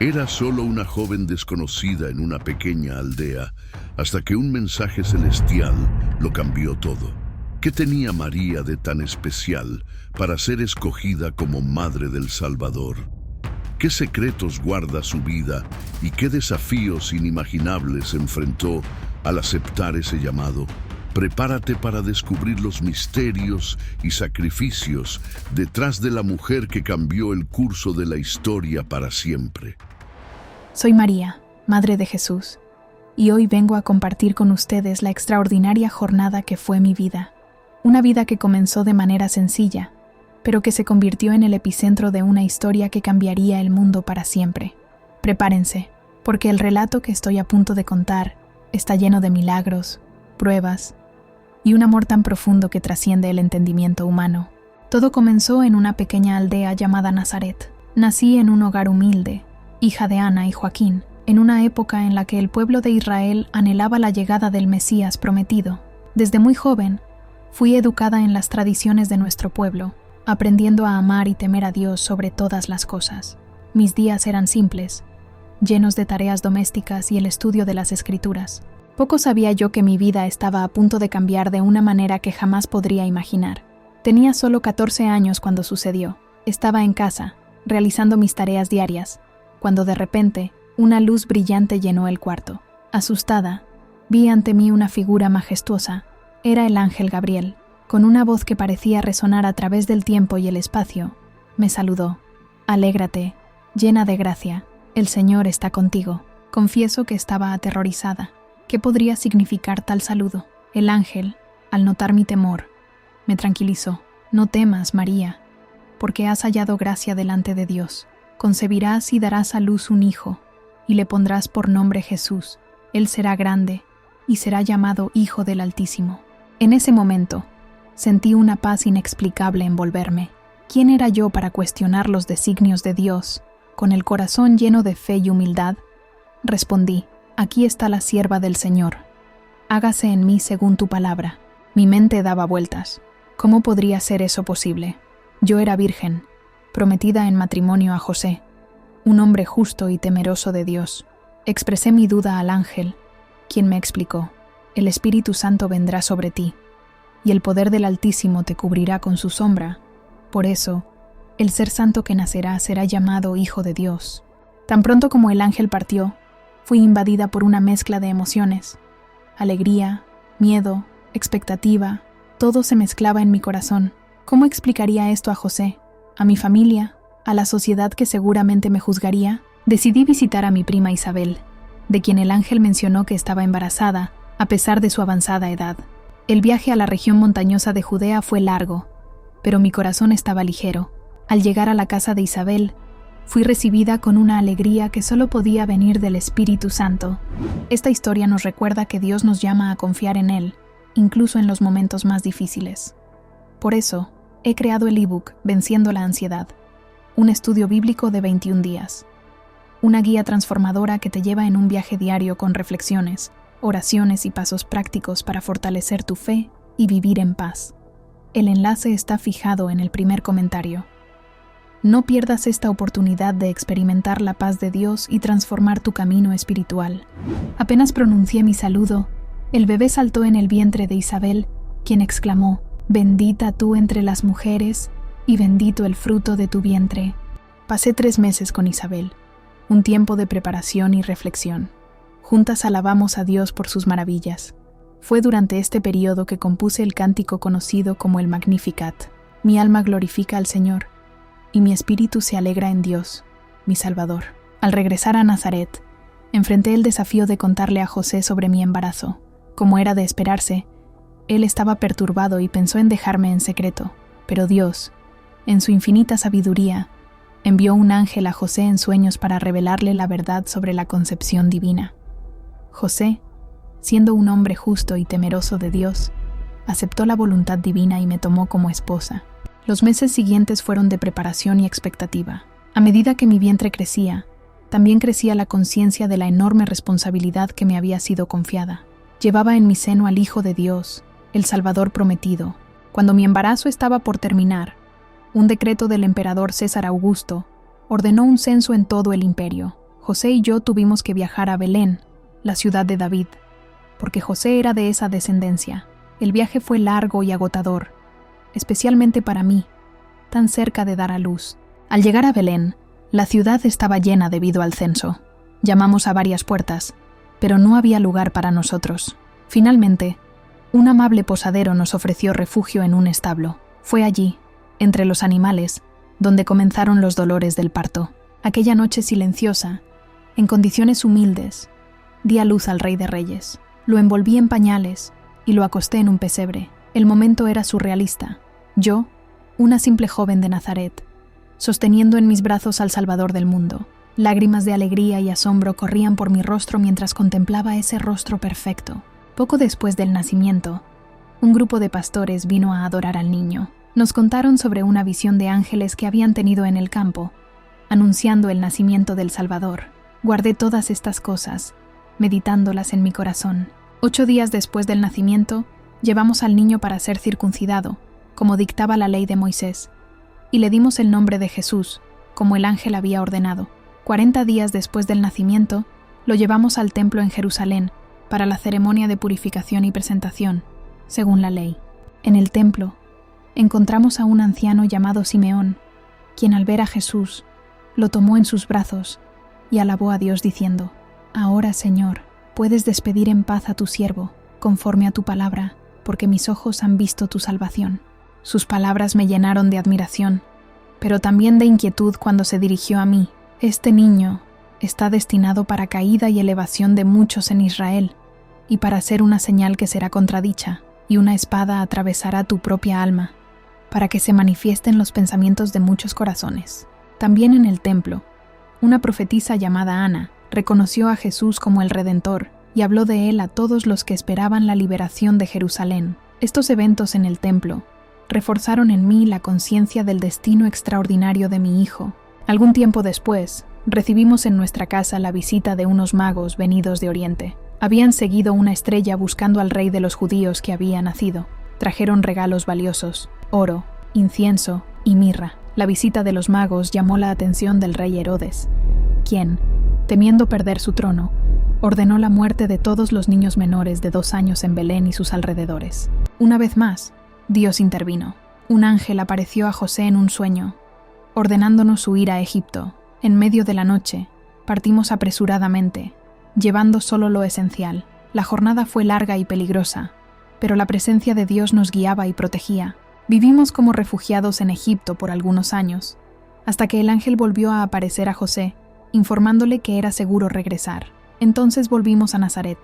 Era solo una joven desconocida en una pequeña aldea, hasta que un mensaje celestial lo cambió todo. ¿Qué tenía María de tan especial para ser escogida como Madre del Salvador? ¿Qué secretos guarda su vida y qué desafíos inimaginables enfrentó al aceptar ese llamado? Prepárate para descubrir los misterios y sacrificios detrás de la mujer que cambió el curso de la historia para siempre. Soy María, Madre de Jesús, y hoy vengo a compartir con ustedes la extraordinaria jornada que fue mi vida. Una vida que comenzó de manera sencilla, pero que se convirtió en el epicentro de una historia que cambiaría el mundo para siempre. Prepárense, porque el relato que estoy a punto de contar está lleno de milagros, pruebas y un amor tan profundo que trasciende el entendimiento humano. Todo comenzó en una pequeña aldea llamada Nazaret. Nací en un hogar humilde, hija de Ana y Joaquín, en una época en la que el pueblo de Israel anhelaba la llegada del Mesías prometido. Desde muy joven, fui educada en las tradiciones de nuestro pueblo, aprendiendo a amar y temer a Dios sobre todas las cosas. Mis días eran simples, llenos de tareas domésticas y el estudio de las Escrituras. Poco sabía yo que mi vida estaba a punto de cambiar de una manera que jamás podría imaginar. Tenía solo 14 años cuando sucedió. Estaba en casa, realizando mis tareas diarias, cuando de repente, una luz brillante llenó el cuarto. Asustada, vi ante mí una figura majestuosa. Era el ángel Gabriel. Con una voz que parecía resonar a través del tiempo y el espacio, me saludó. «Alégrate, llena de gracia, el Señor está contigo». Confieso que estaba aterrorizada. ¿Qué podría significar tal saludo? El ángel, al notar mi temor, me tranquilizó. «No temas, María, porque has hallado gracia delante de Dios. Concebirás y darás a luz un hijo, y le pondrás por nombre Jesús. Él será grande, y será llamado Hijo del Altísimo». En ese momento, sentí una paz inexplicable envolverme. ¿Quién era yo para cuestionar los designios de Dios? Con el corazón lleno de fe y humildad, respondí: «Aquí está la sierva del Señor. Hágase en mí según tu palabra». Mi mente daba vueltas. ¿Cómo podría ser eso posible? Yo era virgen, prometida en matrimonio a José, un hombre justo y temeroso de Dios. Expresé mi duda al ángel, quien me explicó: «El Espíritu Santo vendrá sobre ti, y el poder del Altísimo te cubrirá con su sombra. Por eso, el ser santo que nacerá será llamado Hijo de Dios». Tan pronto como el ángel partió, fui invadida por una mezcla de emociones. Alegría, miedo, expectativa, todo se mezclaba en mi corazón. ¿Cómo explicaría esto a José, a mi familia, a la sociedad que seguramente me juzgaría? Decidí visitar a mi prima Isabel, de quien el ángel mencionó que estaba embarazada, a pesar de su avanzada edad. El viaje a la región montañosa de Judea fue largo, pero mi corazón estaba ligero. Al llegar a la casa de Isabel, fui recibida con una alegría que solo podía venir del Espíritu Santo. Esta historia nos recuerda que Dios nos llama a confiar en Él, incluso en los momentos más difíciles. Por eso, he creado el ebook Venciendo la Ansiedad, un estudio bíblico de 21 días. Una guía transformadora que te lleva en un viaje diario con reflexiones, oraciones y pasos prácticos para fortalecer tu fe y vivir en paz. El enlace está fijado en el primer comentario. No pierdas esta oportunidad de experimentar la paz de Dios y transformar tu camino espiritual. Apenas pronuncié mi saludo, el bebé saltó en el vientre de Isabel, quien exclamó: «Bendita tú entre las mujeres, y bendito el fruto de tu vientre». Pasé 3 meses con Isabel, un tiempo de preparación y reflexión. Juntas alabamos a Dios por sus maravillas. Fue durante este periodo que compuse el cántico conocido como el Magnificat. Mi alma glorifica al Señor, y mi espíritu se alegra en Dios, mi Salvador. Al regresar a Nazaret, enfrenté el desafío de contarle a José sobre mi embarazo. Como era de esperarse, él estaba perturbado y pensó en dejarme en secreto. Pero Dios, en su infinita sabiduría, envió un ángel a José en sueños para revelarle la verdad sobre la concepción divina. José, siendo un hombre justo y temeroso de Dios, aceptó la voluntad divina y me tomó como esposa. Los meses siguientes fueron de preparación y expectativa. A medida que mi vientre crecía, también crecía la conciencia de la enorme responsabilidad que me había sido confiada. Llevaba en mi seno al Hijo de Dios, el Salvador prometido. Cuando mi embarazo estaba por terminar, un decreto del emperador César Augusto ordenó un censo en todo el imperio. José y yo tuvimos que viajar a Belén, la ciudad de David, porque José era de esa descendencia. El viaje fue largo y agotador, especialmente para mí, tan cerca de dar a luz. Al llegar a Belén, la ciudad estaba llena debido al censo. Llamamos a varias puertas, pero no había lugar para nosotros. Finalmente, un amable posadero nos ofreció refugio en un establo. Fue allí, entre los animales, donde comenzaron los dolores del parto. Aquella noche silenciosa, en condiciones humildes, di a luz al Rey de Reyes. Lo envolví en pañales y lo acosté en un pesebre. El momento era surrealista. Yo, una simple joven de Nazaret, sosteniendo en mis brazos al Salvador del mundo. Lágrimas de alegría y asombro corrían por mi rostro mientras contemplaba ese rostro perfecto. Poco después del nacimiento, un grupo de pastores vino a adorar al niño. Nos contaron sobre una visión de ángeles que habían tenido en el campo, anunciando el nacimiento del Salvador. Guardé todas estas cosas, meditándolas en mi corazón. 8 días después del nacimiento, llevamos al niño para ser circuncidado, como dictaba la ley de Moisés, y le dimos el nombre de Jesús, como el ángel había ordenado. 40 días después del nacimiento, lo llevamos al templo en Jerusalén para la ceremonia de purificación y presentación, según la ley. En el templo, encontramos a un anciano llamado Simeón, quien al ver a Jesús, lo tomó en sus brazos y alabó a Dios diciendo: «Ahora, Señor, puedes despedir en paz a tu siervo, conforme a tu palabra, porque mis ojos han visto tu salvación». Sus palabras me llenaron de admiración, pero también de inquietud cuando se dirigió a mí. «Este niño está destinado para caída y elevación de muchos en Israel, y para ser una señal que será contradicha, y una espada atravesará tu propia alma, para que se manifiesten los pensamientos de muchos corazones». También en el templo, una profetisa llamada Ana reconoció a Jesús como el Redentor y habló de él a todos los que esperaban la liberación de Jerusalén. Estos eventos en el templo reforzaron en mí la conciencia del destino extraordinario de mi hijo. Algún tiempo después, recibimos en nuestra casa la visita de unos magos venidos de Oriente. Habían seguido una estrella buscando al rey de los judíos que había nacido. Trajeron regalos valiosos: oro, incienso y mirra. La visita de los magos llamó la atención del rey Herodes, quien, temiendo perder su trono, ordenó la muerte de todos los niños menores de 2 años en Belén y sus alrededores. Una vez más, Dios intervino. Un ángel apareció a José en un sueño, ordenándonos huir a Egipto. En medio de la noche, partimos apresuradamente, llevando solo lo esencial. La jornada fue larga y peligrosa, pero la presencia de Dios nos guiaba y protegía. Vivimos como refugiados en Egipto por algunos años, hasta que el ángel volvió a aparecer a José, informándole que era seguro regresar. Entonces volvimos a Nazaret,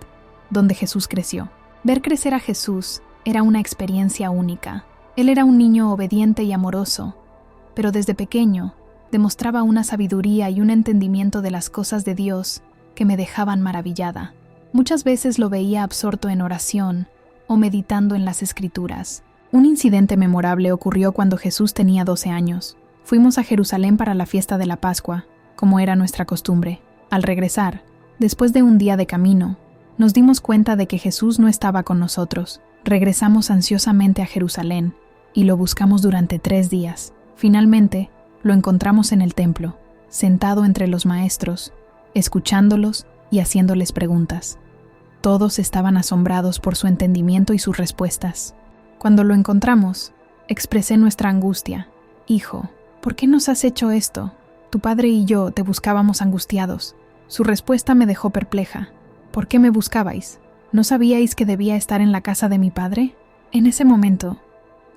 donde Jesús creció. Ver crecer a Jesús era una experiencia única. Él era un niño obediente y amoroso, pero desde pequeño demostraba una sabiduría y un entendimiento de las cosas de Dios que me dejaban maravillada. Muchas veces lo veía absorto en oración o meditando en las Escrituras. Un incidente memorable ocurrió cuando Jesús tenía 12 años. Fuimos a Jerusalén para la fiesta de la Pascua, como era nuestra costumbre. Al regresar, después de un día de camino, nos dimos cuenta de que Jesús no estaba con nosotros. Regresamos ansiosamente a Jerusalén y lo buscamos durante 3 días. Finalmente, lo encontramos en el templo, sentado entre los maestros, escuchándolos y haciéndoles preguntas. Todos estaban asombrados por su entendimiento y sus respuestas. Cuando lo encontramos, expresé nuestra angustia. «Hijo, ¿por qué nos has hecho esto? Tu padre y yo te buscábamos angustiados». Su respuesta me dejó perpleja. «¿Por qué me buscabais? ¿No sabíais que debía estar en la casa de mi padre?». En ese momento,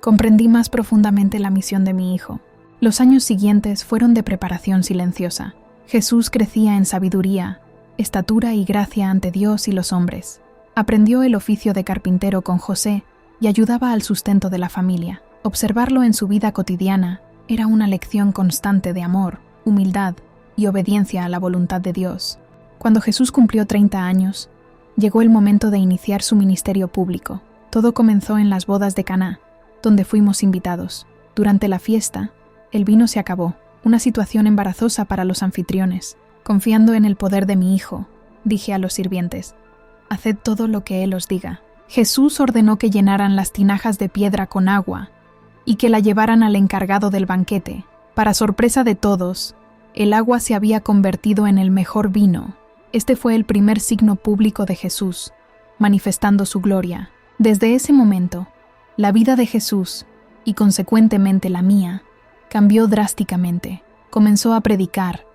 comprendí más profundamente la misión de mi hijo. Los años siguientes fueron de preparación silenciosa. Jesús crecía en sabiduría, estatura y gracia ante Dios y los hombres. Aprendió el oficio de carpintero con José y ayudaba al sustento de la familia. Observarlo en su vida cotidiana era una lección constante de amor, humildad y obediencia a la voluntad de Dios. Cuando Jesús cumplió 30 años, llegó el momento de iniciar su ministerio público. Todo comenzó en las bodas de Caná, donde fuimos invitados. Durante la fiesta, el vino se acabó, una situación embarazosa para los anfitriones. Confiando en el poder de mi hijo, dije a los sirvientes: «Haced todo lo que él os diga». Jesús ordenó que llenaran las tinajas de piedra con agua y que la llevaran al encargado del banquete. Para sorpresa de todos, El agua se había convertido en el mejor vino. Este fue el primer signo público de Jesús, manifestando su gloria. Desde ese momento, la vida de Jesús, y consecuentemente la mía, cambió drásticamente. Comenzó a predicar,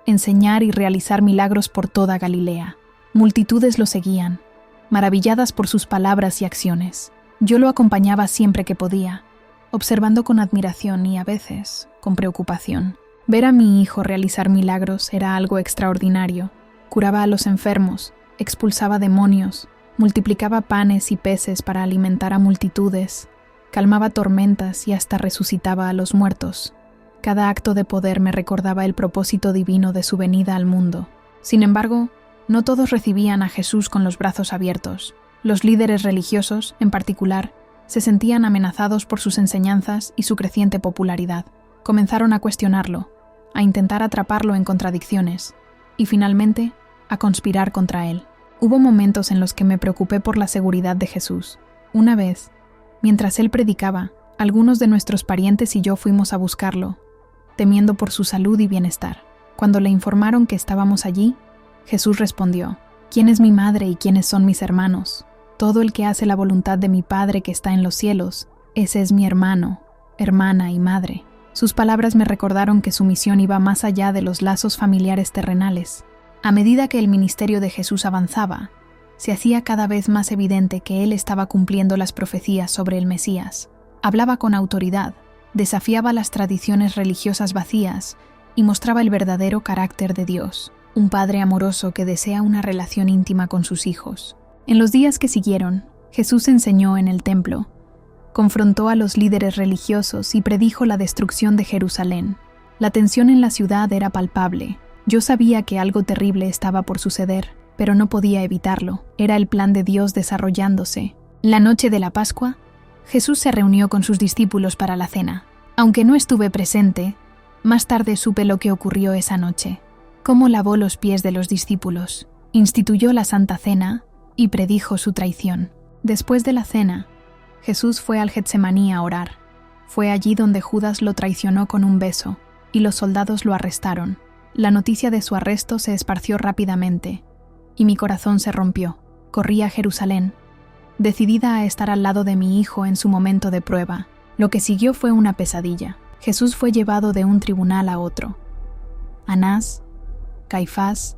enseñar y realizar milagros por toda Galilea. Multitudes lo seguían, maravilladas por sus palabras y acciones. Yo lo acompañaba siempre que podía, observando con admiración y a veces con preocupación. Ver a mi hijo realizar milagros era algo extraordinario. Curaba a los enfermos, expulsaba demonios, multiplicaba panes y peces para alimentar a multitudes, calmaba tormentas y hasta resucitaba a los muertos. Cada acto de poder me recordaba el propósito divino de su venida al mundo. Sin embargo, no todos recibían a Jesús con los brazos abiertos. Los líderes religiosos, en particular, se sentían amenazados por sus enseñanzas y su creciente popularidad. Comenzaron a cuestionarlo, a intentar atraparlo en contradicciones y, finalmente, a conspirar contra él. Hubo momentos en los que me preocupé por la seguridad de Jesús. Una vez, mientras él predicaba, algunos de nuestros parientes y yo fuimos a buscarlo, temiendo por su salud y bienestar. Cuando le informaron que estábamos allí, Jesús respondió: ¿Quién es mi madre y quiénes son mis hermanos? Todo el que hace la voluntad de mi Padre que está en los cielos, ese es mi hermano, hermana y madre. Sus palabras me recordaron que su misión iba más allá de los lazos familiares terrenales. A medida que el ministerio de Jesús avanzaba, se hacía cada vez más evidente que él estaba cumpliendo las profecías sobre el Mesías. Hablaba con autoridad, desafiaba las tradiciones religiosas vacías y mostraba el verdadero carácter de Dios, un padre amoroso que desea una relación íntima con sus hijos. En los días que siguieron, Jesús enseñó en el templo, confrontó a los líderes religiosos y predijo la destrucción de Jerusalén. La tensión en la ciudad era palpable. Yo sabía que algo terrible estaba por suceder, pero no podía evitarlo. Era el plan de Dios desarrollándose. La noche de la Pascua, Jesús se reunió con sus discípulos para la cena. Aunque no estuve presente, más tarde supe lo que ocurrió esa noche. Cómo lavó los pies de los discípulos, instituyó la Santa Cena y predijo su traición. Después de la cena, Jesús fue al Getsemaní a orar. Fue allí donde Judas lo traicionó con un beso, y los soldados lo arrestaron. La noticia de su arresto se esparció rápidamente, y mi corazón se rompió. Corrí a Jerusalén, decidida a estar al lado de mi hijo en su momento de prueba. Lo que siguió fue una pesadilla. Jesús fue llevado de un tribunal a otro. Anás, Caifás,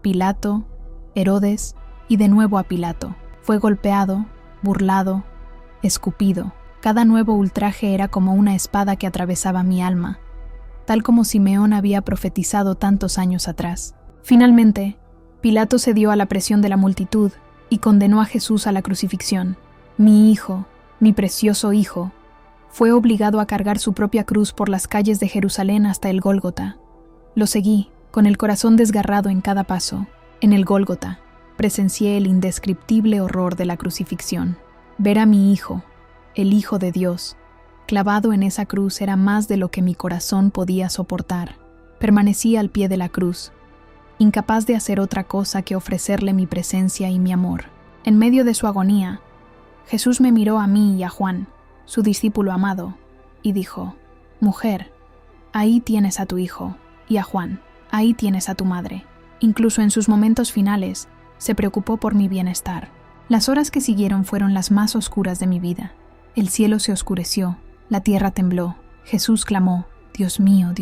Pilato, Herodes y de nuevo a Pilato. Fue golpeado, burlado, escupido. Cada nuevo ultraje era como una espada que atravesaba mi alma, tal como Simeón había profetizado tantos años atrás. Finalmente, Pilato cedió a la presión de la multitud y condenó a Jesús a la crucifixión. Mi hijo, mi precioso hijo, fue obligado a cargar su propia cruz por las calles de Jerusalén hasta el Gólgota. Lo seguí, con el corazón desgarrado en cada paso. En el Gólgota, presencié el indescriptible horror de la crucifixión. Ver a mi hijo, el Hijo de Dios, clavado en esa cruz era más de lo que mi corazón podía soportar. Permanecí al pie de la cruz, incapaz de hacer otra cosa que ofrecerle mi presencia y mi amor. En medio de su agonía, Jesús me miró a mí y a Juan, su discípulo amado, y dijo: «Mujer, ahí tienes a tu hijo, y a Juan, ahí tienes a tu madre». Incluso en sus momentos finales, se preocupó por mi bienestar. Las horas que siguieron fueron las más oscuras de mi vida. El cielo se oscureció, la tierra tembló. Jesús clamó: Dios mío,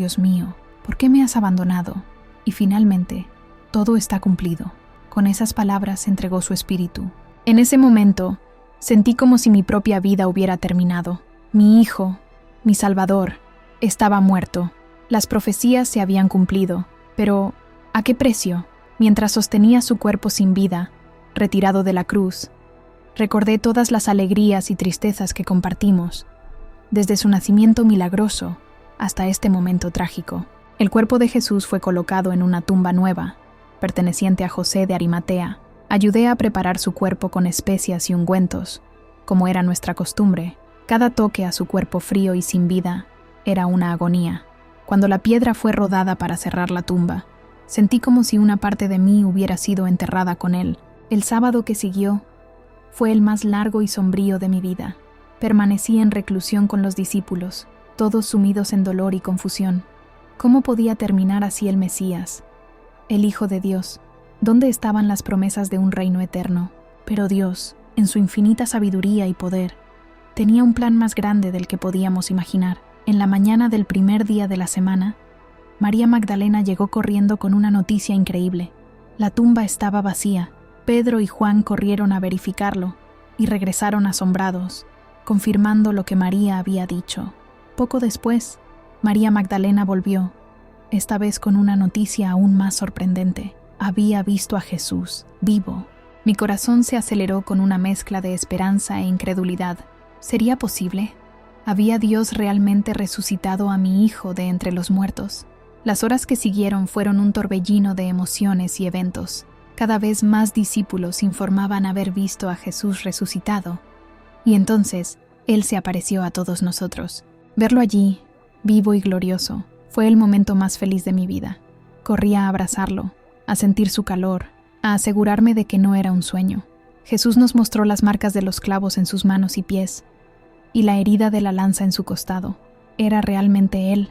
¿por qué me has abandonado? Y finalmente, todo está cumplido. Con esas palabras entregó su espíritu. En ese momento, sentí como si mi propia vida hubiera terminado. Mi hijo, mi Salvador, estaba muerto. Las profecías se habían cumplido, pero ¿a qué precio? Mientras sostenía su cuerpo sin vida, retirado de la cruz, recordé todas las alegrías y tristezas que compartimos, desde su nacimiento milagroso hasta este momento trágico. El cuerpo de Jesús fue colocado en una tumba nueva, perteneciente a José de Arimatea. Ayudé a preparar su cuerpo con especias y ungüentos, como era nuestra costumbre. Cada toque a su cuerpo frío y sin vida era una agonía. Cuando la piedra fue rodada para cerrar la tumba, sentí como si una parte de mí hubiera sido enterrada con él. El sábado que siguió fue el más largo y sombrío de mi vida. Permanecí en reclusión con los discípulos, todos sumidos en dolor y confusión. ¿Cómo podía terminar así el Mesías, el Hijo de Dios? ¿Dónde estaban las promesas de un reino eterno? Pero Dios, en su infinita sabiduría y poder, tenía un plan más grande del que podíamos imaginar. En la mañana del primer día de la semana, María Magdalena llegó corriendo con una noticia increíble. La tumba estaba vacía. Pedro y Juan corrieron a verificarlo y regresaron asombrados, confirmando lo que María había dicho. Poco después, María Magdalena volvió, esta vez con una noticia aún más sorprendente. Había visto a Jesús, vivo. Mi corazón se aceleró con una mezcla de esperanza e incredulidad. ¿Sería posible? ¿Había Dios realmente resucitado a mi hijo de entre los muertos? Las horas que siguieron fueron un torbellino de emociones y eventos. Cada vez más discípulos informaban haber visto a Jesús resucitado. Y entonces, Él se apareció a todos nosotros. Verlo allí, vivo y glorioso, fue el momento más feliz de mi vida. Corrí a abrazarlo, a sentir su calor, a asegurarme de que no era un sueño. Jesús nos mostró las marcas de los clavos en sus manos y pies, y la herida de la lanza en su costado. Era realmente Él,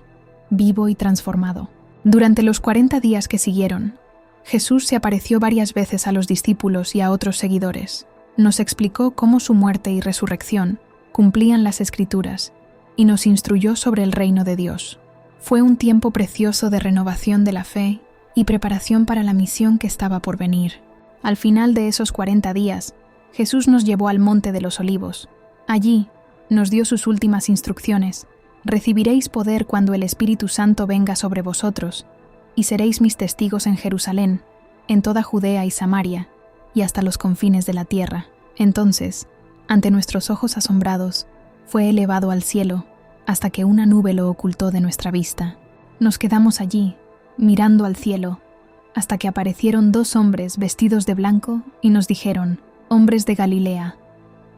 vivo y transformado. Durante los 40 días que siguieron, Jesús se apareció varias veces a los discípulos y a otros seguidores. Nos explicó cómo su muerte y resurrección cumplían las Escrituras y nos instruyó sobre el reino de Dios. Fue un tiempo precioso de renovación de la fe y preparación para la misión que estaba por venir. Al final de esos 40 días, Jesús nos llevó al Monte de los Olivos. Allí, nos dio sus últimas instrucciones. Recibiréis poder cuando el Espíritu Santo venga sobre vosotros, y seréis mis testigos en Jerusalén, en toda Judea y Samaria, y hasta los confines de la tierra. Entonces, ante nuestros ojos asombrados, fue elevado al cielo, hasta que una nube lo ocultó de nuestra vista. Nos quedamos allí, mirando al cielo, hasta que aparecieron 2 hombres vestidos de blanco y nos dijeron: «Hombres de Galilea,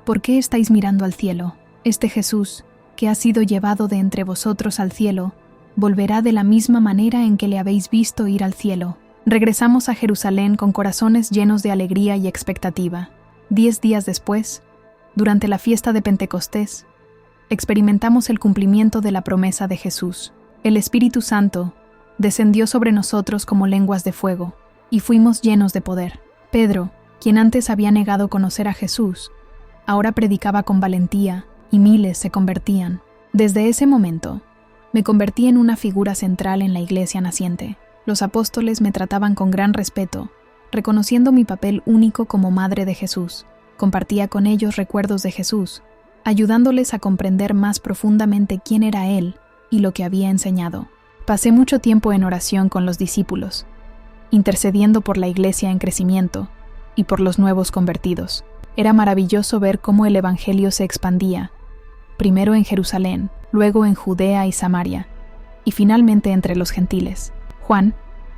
¿por qué estáis mirando al cielo? Este Jesús, que ha sido llevado de entre vosotros al cielo, volverá de la misma manera en que le habéis visto ir al cielo». Regresamos a Jerusalén con corazones llenos de alegría y expectativa. 10 días después, durante la fiesta de Pentecostés, experimentamos el cumplimiento de la promesa de Jesús. El Espíritu Santo descendió sobre nosotros como lenguas de fuego, y fuimos llenos de poder. Pedro, quien antes había negado conocer a Jesús, ahora predicaba con valentía, y miles se convertían. Desde ese momento, me convertí en una figura central en la iglesia naciente. Los apóstoles me trataban con gran respeto, reconociendo mi papel único como madre de Jesús. Compartía con ellos recuerdos de Jesús, ayudándoles a comprender más profundamente quién era Él y lo que había enseñado. Pasé mucho tiempo en oración con los discípulos, intercediendo por la iglesia en crecimiento y por los nuevos convertidos. Era maravilloso ver cómo el evangelio se expandía, primero en Jerusalén, luego en Judea y Samaria, y finalmente entre los gentiles. Juan,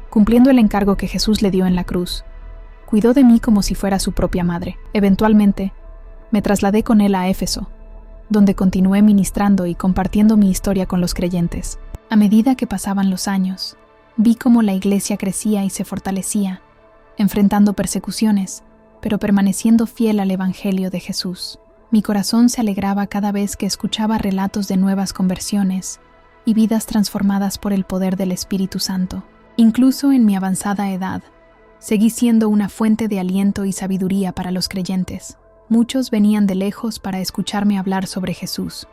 cumpliendo el encargo que Jesús le dio en la cruz, cuidó de mí como si fuera su propia madre. Eventualmente, me trasladé con él a Éfeso, donde continué ministrando y compartiendo mi historia con los creyentes. A medida que pasaban los años, vi cómo la iglesia crecía y se fortalecía, enfrentando persecuciones, pero permaneciendo fiel al Evangelio de Jesús. Mi corazón se alegraba cada vez que escuchaba relatos de nuevas conversiones y vidas transformadas por el poder del Espíritu Santo. Incluso en mi avanzada edad, seguí siendo una fuente de aliento y sabiduría para los creyentes. Muchos venían de lejos para escucharme hablar sobre Jesús,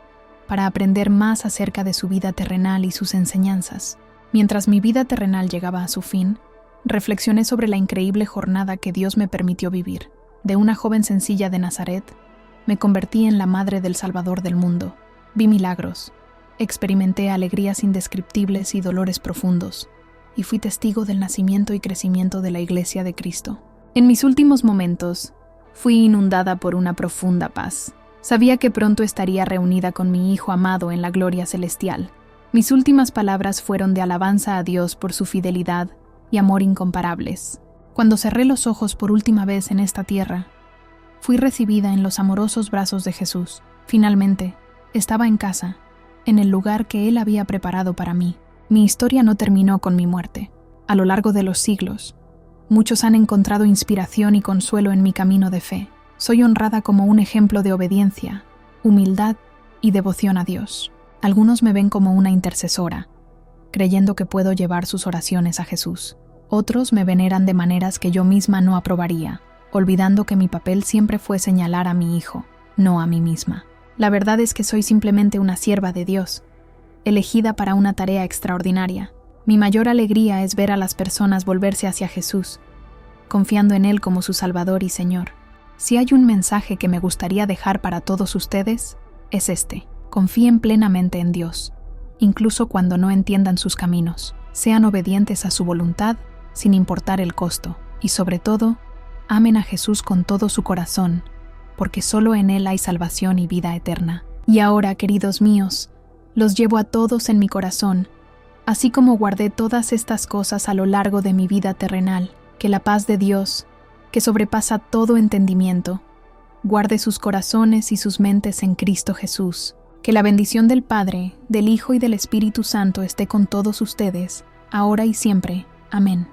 para aprender más acerca de su vida terrenal y sus enseñanzas. Mientras mi vida terrenal llegaba a su fin, reflexioné sobre la increíble jornada que Dios me permitió vivir. De una joven sencilla de Nazaret, me convertí en la madre del Salvador del mundo. Vi milagros, experimenté alegrías indescriptibles y dolores profundos, y fui testigo del nacimiento y crecimiento de la Iglesia de Cristo. En mis últimos momentos, fui inundada por una profunda paz. Sabía que pronto estaría reunida con mi Hijo amado en la gloria celestial. Mis últimas palabras fueron de alabanza a Dios por su fidelidad y amor incomparables. Cuando cerré los ojos por última vez en esta tierra, fui recibida en los amorosos brazos de Jesús. Finalmente, estaba en casa, en el lugar que Él había preparado para mí. Mi historia no terminó con mi muerte. A lo largo de los siglos, muchos han encontrado inspiración y consuelo en mi camino de fe. Soy honrada como un ejemplo de obediencia, humildad y devoción a Dios. Algunos me ven como una intercesora, creyendo que puedo llevar sus oraciones a Jesús. Otros me veneran de maneras que yo misma no aprobaría, olvidando que mi papel siempre fue señalar a mi hijo, no a mí misma. La verdad es que soy simplemente una sierva de Dios, elegida para una tarea extraordinaria. Mi mayor alegría es ver a las personas volverse hacia Jesús, confiando en Él como su Salvador y Señor. Si hay un mensaje que me gustaría dejar para todos ustedes, es este: confíen plenamente en Dios, incluso cuando no entiendan sus caminos. Sean obedientes a su voluntad, sin importar el costo, y sobre todo, amen a Jesús con todo su corazón, porque solo en Él hay salvación y vida eterna. Y ahora, queridos míos, los llevo a todos en mi corazón, así como guardé todas estas cosas a lo largo de mi vida terrenal. Que la paz de Dios, que sobrepasa todo entendimiento, guarde sus corazones y sus mentes en Cristo Jesús. Que la bendición del Padre, del Hijo y del Espíritu Santo esté con todos ustedes, ahora y siempre. Amén.